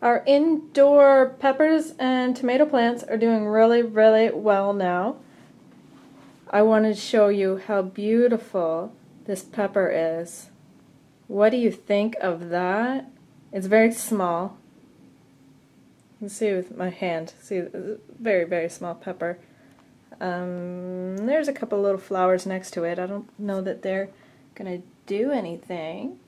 Our indoor peppers and tomato plants are doing really, really well now. I wanted to show you how beautiful this pepper is. What do you think of that? It's very small. You can see with my hand. See, very, very small pepper. There's a couple little flowers next to it. I don't know that they're gonna do anything.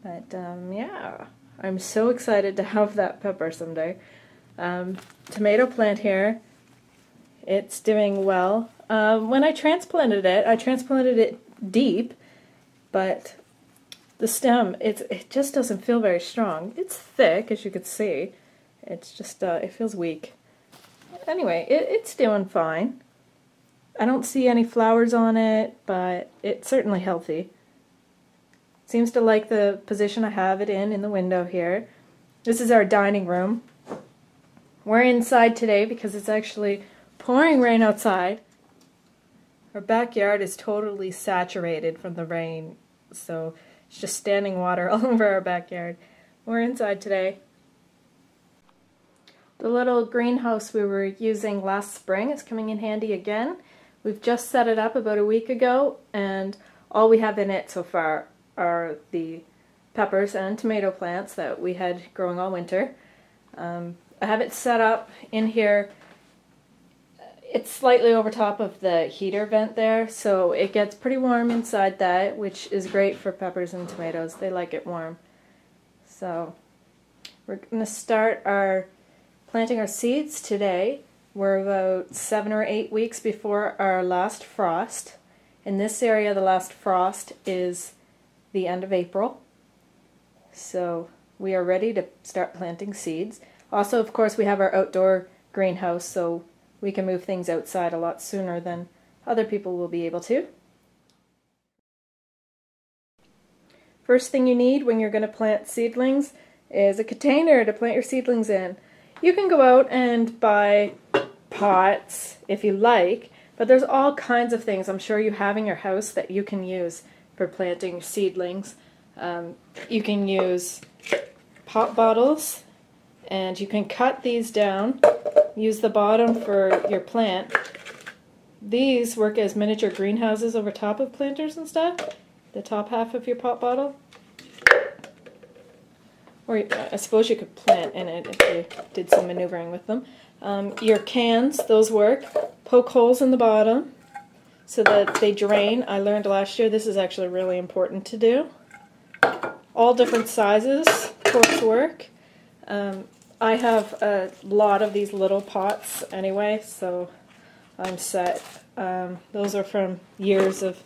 But yeah, I'm so excited to have that pepper someday. Tomato plant here, it's doing well. When I transplanted it deep, but the stem, it just doesn't feel very strong. It's thick, as you can see. It's just, it feels weak. Anyway, it's doing fine. I don't see any flowers on it, but it's certainly healthy. Seems to like the position I have it in the window here. This is our dining room. We're inside today because it's actually pouring rain outside. Our backyard is totally saturated from the rain, so it's just standing water all over our backyard. We're inside today. The little greenhouse we were using last spring is coming in handy again. We've just set it up about a week ago, and all we have in it so far are the peppers and tomato plants that we had growing all winter. I have it set up in here. It's slightly over top of the heater vent there, so it gets pretty warm inside that, which is great for peppers and tomatoes. They like it warm. So we're going to start planting our seeds today. We're about 7 or 8 weeks before our last frost. In this area, the last frost is the end of April. So we are ready to start planting seeds. Also, of course, we have our outdoor greenhouse, so we can move things outside a lot sooner than other people will be able to. First thing you need when you're going to plant seedlings is a container to plant your seedlings in. You can go out and buy pots if you like, but there's all kinds of things I'm sure you have in your house that you can use for planting seedlings. You can use pop bottles, and you can cut these down, use the bottom for your plant. These work as miniature greenhouses over top of planters and stuff, the top half of your pop bottle. Or I suppose you could plant in it if you did some maneuvering with them. Your cans, those work. Poke holes in the bottom so that they drain. I learned last year this is actually really important to do. All different sizes, of course, work. I have a lot of these little pots anyway, so I'm set. Those are from years of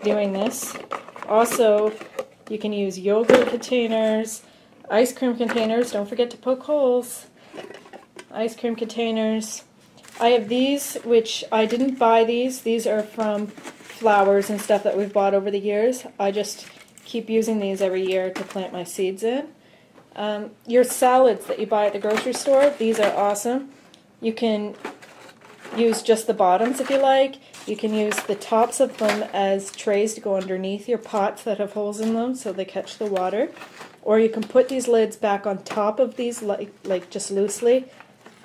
doing this. Also, you can use yogurt containers, ice cream containers. Don't forget to poke holes. Ice cream containers. I have these, which I didn't buy these. These are from flowers and stuff that we've bought over the years. I just keep using these every year to plant my seeds in. Your salads that you buy at the grocery store, these are awesome. You can use just the bottoms if you like. You can use the tops of them as trays to go underneath your pots that have holes in them so they catch the water. Or you can put these lids back on top of these like just loosely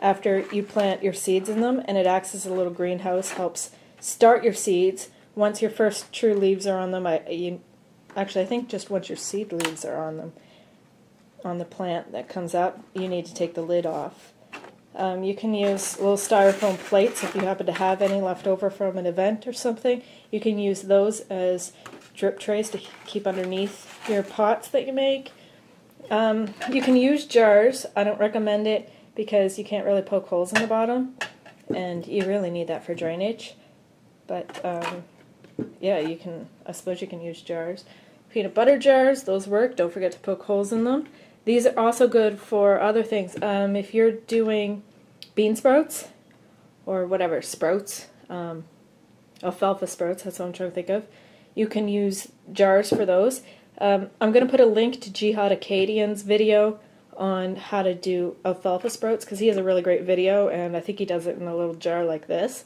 after you plant your seeds in them, and it acts as a little greenhouse, helps start your seeds. Once your first true leaves are on them, actually I think just once your seed leaves are on them, on the plant that comes up, you need to take the lid off. You can use little styrofoam plates if you happen to have any left over from an event or something. You can use those as drip trays to keep underneath your pots that you make. You can use jars. I don't recommend it because you can't really poke holes in the bottom, and you really need that for drainage. But yeah, I suppose you can use jars. Peanut butter jars, those work. Don't forget to poke holes in them. These are also good for other things. If you're doing bean sprouts or whatever, sprouts, alfalfa sprouts, that's what I'm trying to think of, you can use jars for those. I'm going to put a link to Jihad Acadian's video on how to do alfalfa sprouts because he has a really great video, and I think he does it in a little jar like this.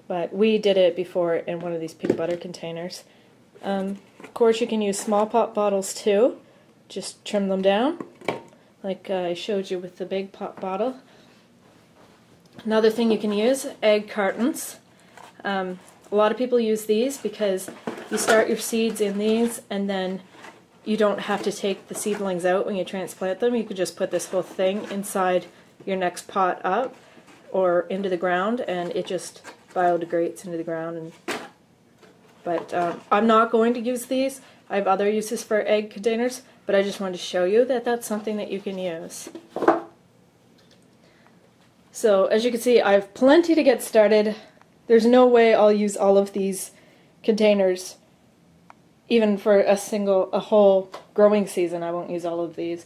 But we did it before in one of these peanut butter containers. Of course, you can use small pop bottles too. just trim them down, like I showed you with the big pop bottle. Another thing you can use, egg cartons. A lot of people use these because you start your seeds in these and then you don't have to take the seedlings out when you transplant them. You could just put this whole thing inside your next pot up or into the ground, and it just biodegrades into the ground. But I'm not going to use these. I have other uses for egg containers, but I just wanted to show you that that's something that you can use. So as you can see, I have plenty to get started. There's no way I'll use all of these containers, even for a whole growing season. I won't use all of these,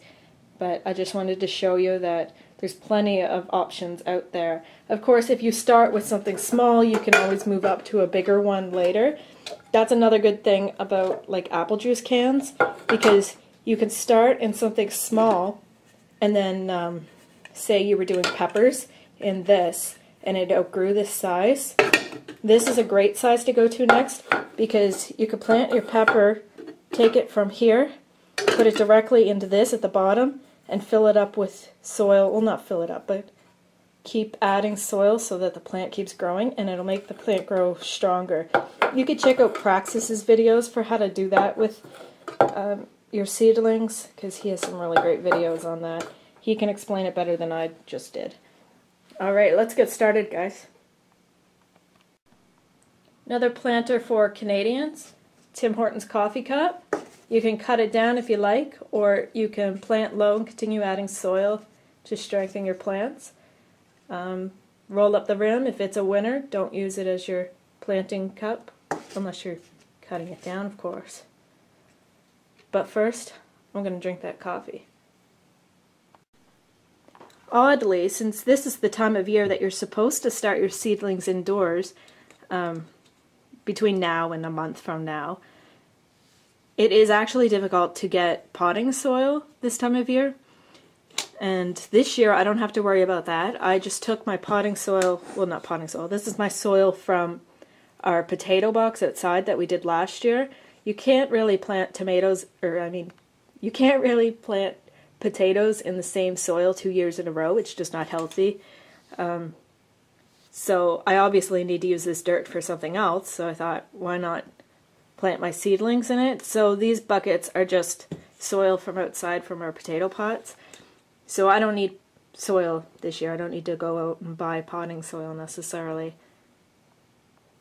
but I just wanted to show you that there's plenty of options out there. Of course, if you start with something small, you can always move up to a bigger one later. That's another good thing about like apple juice cans, because you can start in something small and then say you were doing peppers in this and it outgrew this size. This is a great size to go to next, because you could plant your pepper, take it from here, put it directly into this at the bottom, and fill it up with soil. Well, not fill it up, but keep adding soil so that the plant keeps growing, and it'll make the plant grow stronger. You could check out Praxis's videos for how to do that with your seedlings, because he has some really great videos on that. He can explain it better than I just did. Alright, let's get started, guys. Another planter for Canadians, Tim Hortons coffee cup. You can cut it down if you like, or you can plant low and continue adding soil to strengthen your plants. Roll up the rim. If it's a winner, don't use it as your planting cup, unless you're cutting it down, of course. But first, I'm going to drink that coffee. Oddly, since this is the time of year that you're supposed to start your seedlings indoors, between now and a month from now, it is actually difficult to get potting soil this time of year. And this year I don't have to worry about that. I just took my potting soil, well, not potting soil, this is my soil from our potato box outside that we did last year. You can't really plant tomatoes, you can't really plant potatoes in the same soil 2 years in a row. It's just not healthy. So I obviously need to use this dirt for something else, so I thought, why not plant my seedlings in it? So these buckets are just soil from outside from our potato pots. So I don't need soil this year. I don't need to go out and buy potting soil necessarily.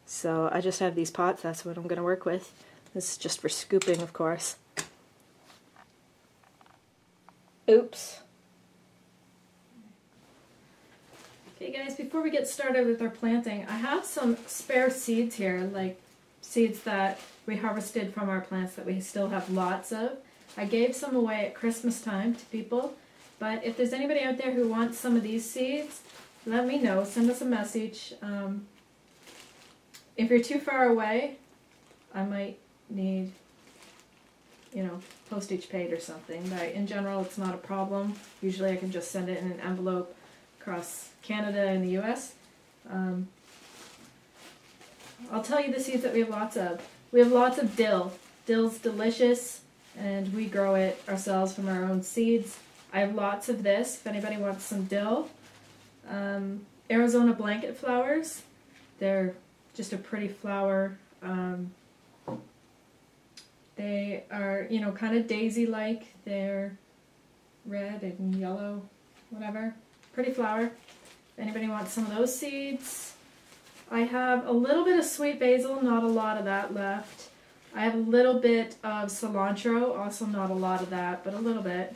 So I just have these pots. That's what I'm going to work with. This is just for scooping, of course. Oops. Okay guys, before we get started with our planting, I have some spare seeds here, like seeds that we harvested from our plants that we still have lots of. I gave some away at Christmas time to people, but if there's anybody out there who wants some of these seeds, let me know. Send us a message. If you're too far away, I might need, postage paid or something, but in general it's not a problem. Usually I can just send it in an envelope across Canada and the US. I'll tell you the seeds that we have lots of. We have lots of dill. Dill's delicious, and we grow it ourselves from our own seeds. I have lots of this, if anybody wants some dill. Arizona blanket flowers. They're just a pretty flower. They are, kind of daisy-like. They're red and yellow, whatever. Pretty flower. If anybody wants some of those seeds. I have a little bit of sweet basil, not a lot of that left. I have a little bit of cilantro, also not a lot of that, but a little bit.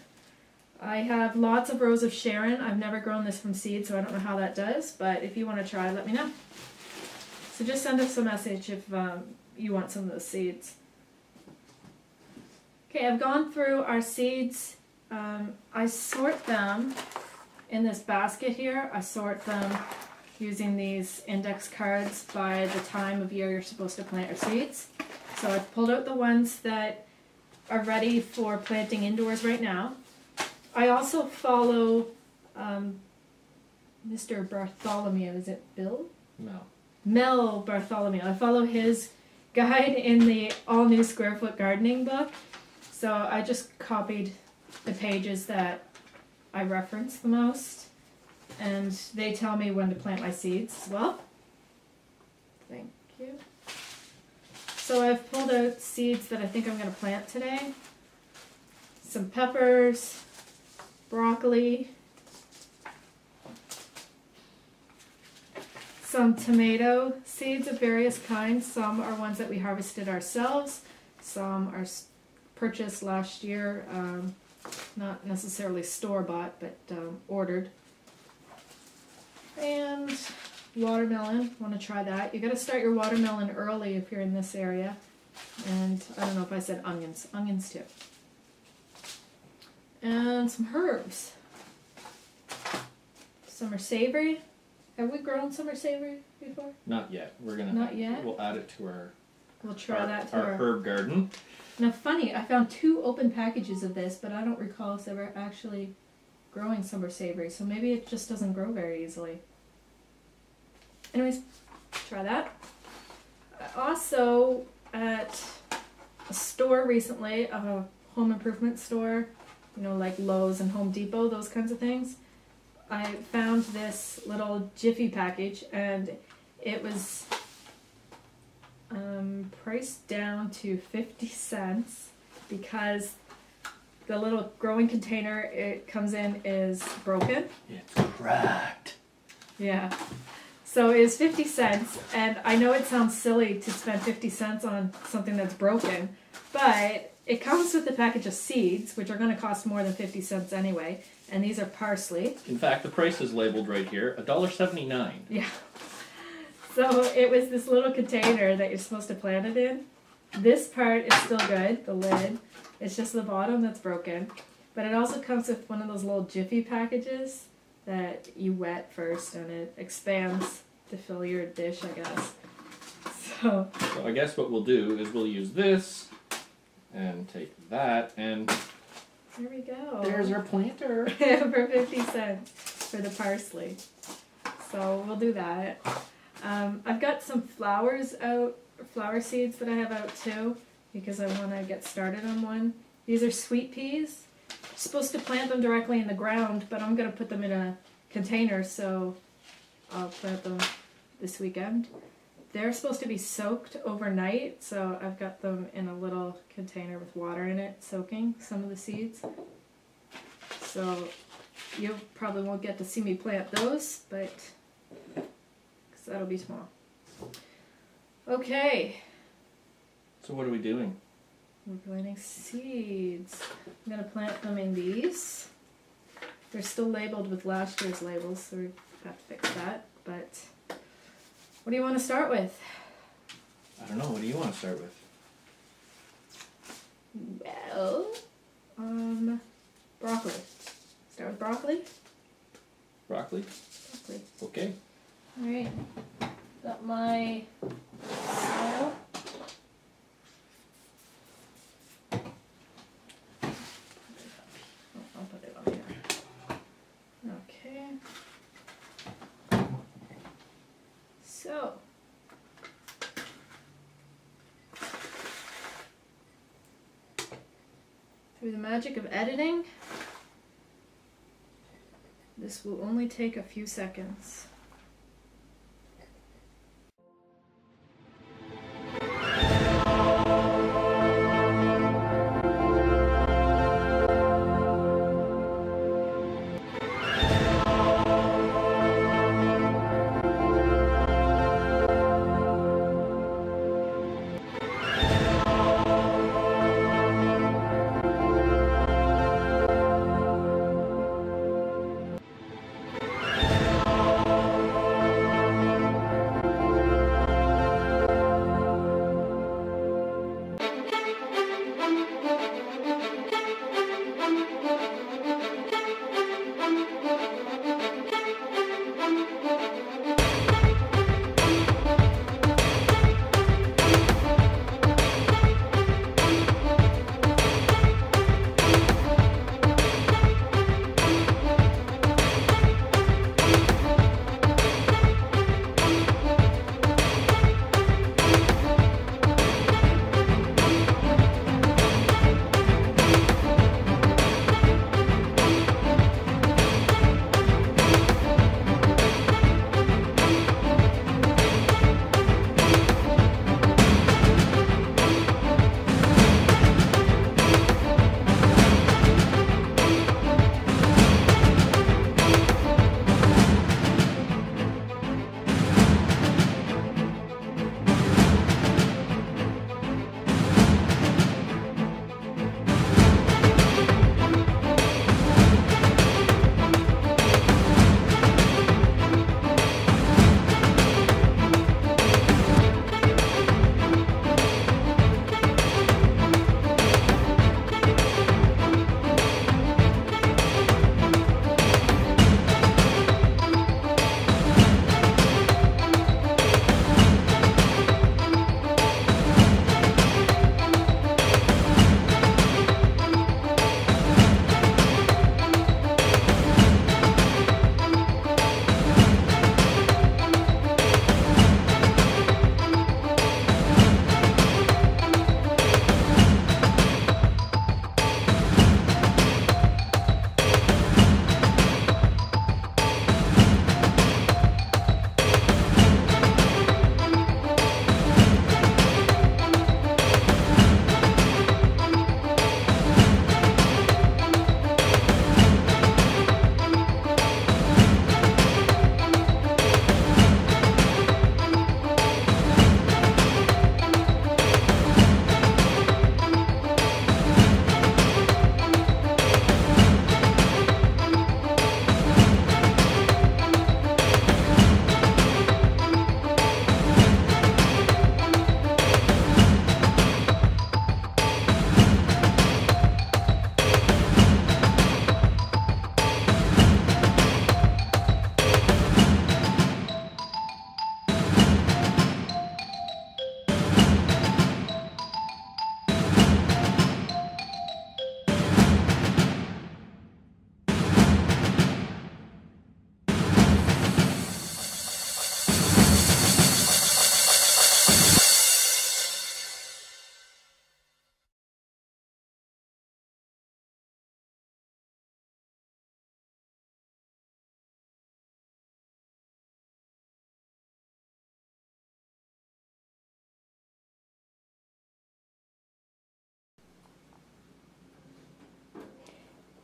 I have lots of Rose of Sharon. I've never grown this from seed, so I don't know how that does, but if you want to try, let me know. So just send us a message if you want some of those seeds. Okay, I've gone through our seeds. I sort them in this basket here. I sort them using these index cards by the time of year you're supposed to plant your seeds. So I've pulled out the ones that are ready for planting indoors right now. I also follow Mr. Bartholomew. Is it Bill? Mel. Mel Bartholomew. I follow his guide in the all-new Square Foot Gardening book. So I just copied the pages that I reference the most, and they tell me when to plant my seeds as well. Thank you. So I've pulled out seeds that I think I'm going to plant today. Some peppers, broccoli, some tomato seeds of various kinds. Some are ones that we harvested ourselves. Some are purchased last year, not necessarily store-bought, but ordered. And watermelon, want to try that. You got to start your watermelon early if you're in this area. And I don't know if I said onions. Onions too. And some herbs. Some are savory. Have we grown summer savory before? Not yet. We're gonna. Not yet? We'll add it to our. We'll try that to our herb garden. Now, funny, I found 2 open packages of this, but I don't recall us ever actually growing summer savory, so maybe it just doesn't grow very easily. Anyways, try that. Also, at a store recently, a home improvement store, you know, like Lowe's and Home Depot, those kinds of things, I found this little Jiffy package, and it was priced down to 50 cents because the little growing container it comes in is broken. It's cracked. Yeah. So it was 50 cents, and I know it sounds silly to spend 50 cents on something that's broken, but it comes with a package of seeds, which are going to cost more than 50 cents anyway, and these are parsley. In fact, the price is labeled right here, $1.79. Yeah. So it was this little container that you're supposed to plant it in. This part is still good, the lid. It's just the bottom that's broken. But it also comes with one of those little Jiffy packages that you wet first and it expands to fill your dish, I guess. So I guess what we'll do is we'll use this and take that and there we go. There's our planter. For 50 cents for the parsley. So we'll do that. I've got some flowers out, flower seeds that I have out too, because I want to get started on one. These are sweet peas. I'm supposed to plant them directly in the ground, but I'm going to put them in a container, so I'll plant them this weekend. They're supposed to be soaked overnight, so I've got them in a little container with water in it, soaking some of the seeds. So you probably won't get to see me plant those, but that'll be tomorrow. Okay. So what are we doing? We're planting seeds. I'm going to plant them in these. They're still labeled with last year's labels, so we have to fix that. But what do you want to start with? I don't know. What do you want to start with? Well, broccoli. Start with broccoli? Broccoli? Broccoli. Okay. Alright. Got my soil. I'll put it on here. Okay. So. Through the magic of editing, this will only take a few seconds.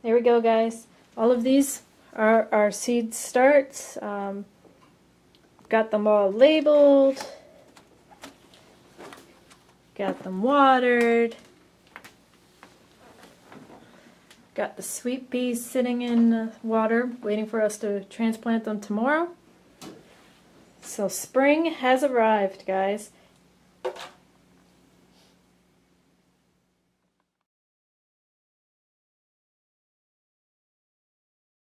There we go, guys. All of these are our seed starts. Got them all labeled. Got them watered. Got the sweet peas sitting in water, waiting for us to transplant them tomorrow. So spring has arrived, guys.